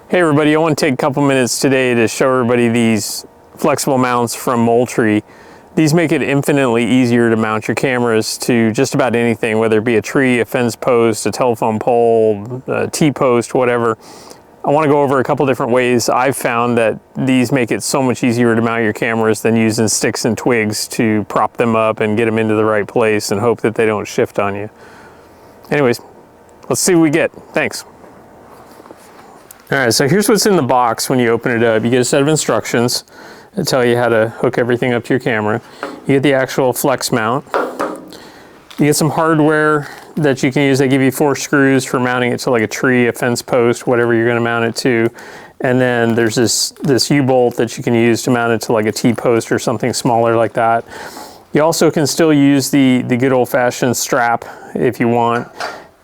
Hey everybody, I want to take a couple minutes today to show everybody these flexible mounts from Moultrie. These make it infinitely easier to mount your cameras to just about anything, whether it be a tree, a fence post, a telephone pole, a T-post, whatever. I want to go over a couple different ways I've found that these make it so much easier to mount your cameras than using sticks and twigs to prop them up and get them into the right place and hope that they don't shift on you. Anyways, let's see what we get. Thanks. All right, so here's what's in the box when you open it up. You get a set of instructions that tell you how to hook everything up to your camera. You get the actual flex mount. You get some hardware that you can use. They give you 4 screws for mounting it to like a tree, a fence post, whatever you're gonna mount it to. And then there's this U-bolt that you can use to mount it to like a T-post or something smaller like that. You also can still use the good old-fashioned strap if you want.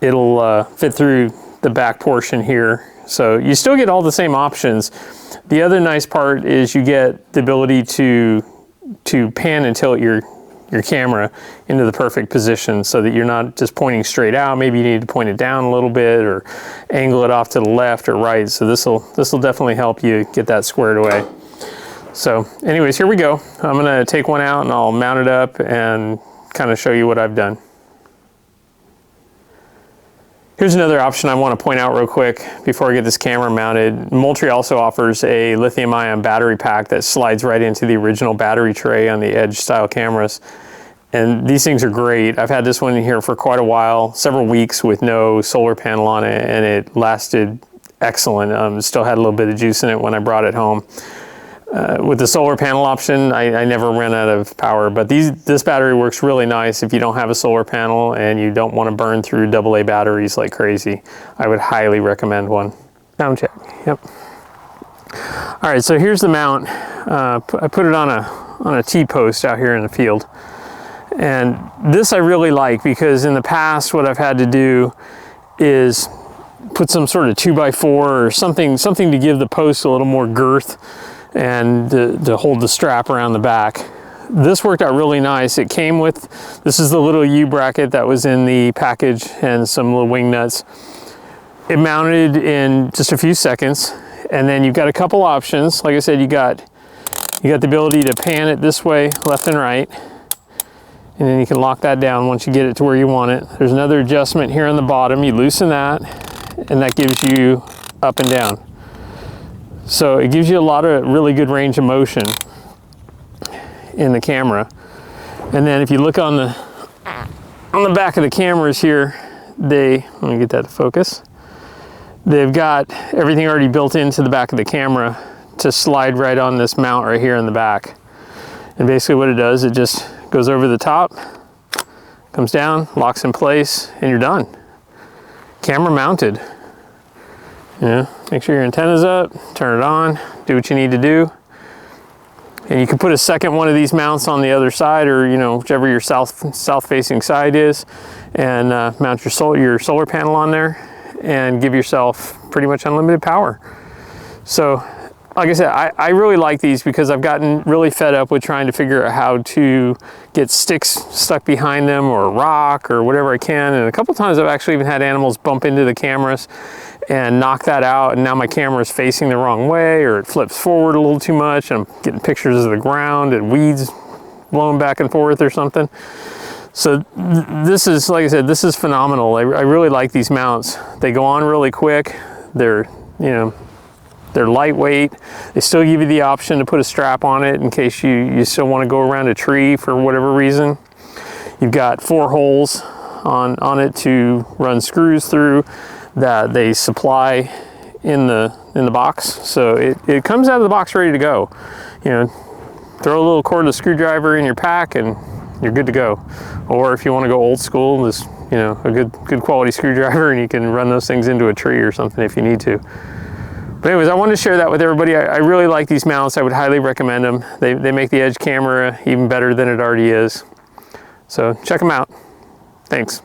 It'll fit through the back portion here. So you still get all the same options. The other nice part is you get the ability to pan and tilt your camera into the perfect position so that you're not just pointing straight out. Maybe you need to point it down a little bit or angle it off to the left or right. So this will definitely help you get that squared away. So anyways, here we go. I'm gonna take one out and I'll mount it up and kind of show you what I've done. Here's another option I want to point out real quick before I get this camera mounted. Moultrie also offers a lithium-ion battery pack that slides right into the original battery tray on the Edge style cameras. And these things are great. I've had this one in here for quite a while, several weeks with no solar panel on it, and it lasted excellent. Still had a little bit of juice in it when I brought it home. With the solar panel option, I never ran out of power, but this battery works really nice if you don't have a solar panel and you don't want to burn through AA batteries like crazy. I would highly recommend one. Sound check, yep. All right, so here's the mount. I put it on a T-post out here in the field. And this I really like because in the past what I've had to do is put some sort of 2x4 or something to give the post a little more girth and to hold the strap around the back. This worked out really nice. It came with, this is the little U bracket that was in the package and some little wing nuts. It mounted in just a few seconds, and then you've got a couple options. Like I said, you got the ability to pan it this way, left and right, and then you can lock that down once you get it to where you want it. There's another adjustment here on the bottom. You loosen that, and that gives you up and down. So it gives you a lot of really good range of motion in the camera. And then if you look on the back of the cameras here, let me get that to focus. They've got everything already built into the back of the camera to slide right on this mount right here in the back. And basically what it does, it just goes over the top, comes down, locks in place, and you're done. Camera mounted. Make sure your antenna's up, turn it on, do what you need to do. And you can put a second one of these mounts on the other side, or whichever your south facing side is, and mount your solar panel on there and give yourself pretty much unlimited power. So like I said, I really like these because I've gotten really fed up with trying to figure out how to get sticks stuck behind them or rock or whatever I can. And a couple times I've actually even had animals bump into the cameras and knock that out, and now my camera is facing the wrong way, or it flips forward a little too much and I'm getting pictures of the ground and weeds blowing back and forth or something. So this is, like I said, this is phenomenal. I really like these mounts. They go on really quick. They're lightweight. They still give you the option to put a strap on it in case you still want to go around a tree for whatever reason. You've got 4 holes on it to run screws through that they supply in the box. So it comes out of the box ready to go. Throw a little cordless screwdriver in your pack and you're good to go. Or if you want to go old school, just a good quality screwdriver, and you can run those things into a tree or something if you need to. But anyways, I wanted to share that with everybody. I really like these mounts. I would highly recommend them. They make the Edge camera even better than it already is. So check them out. Thanks.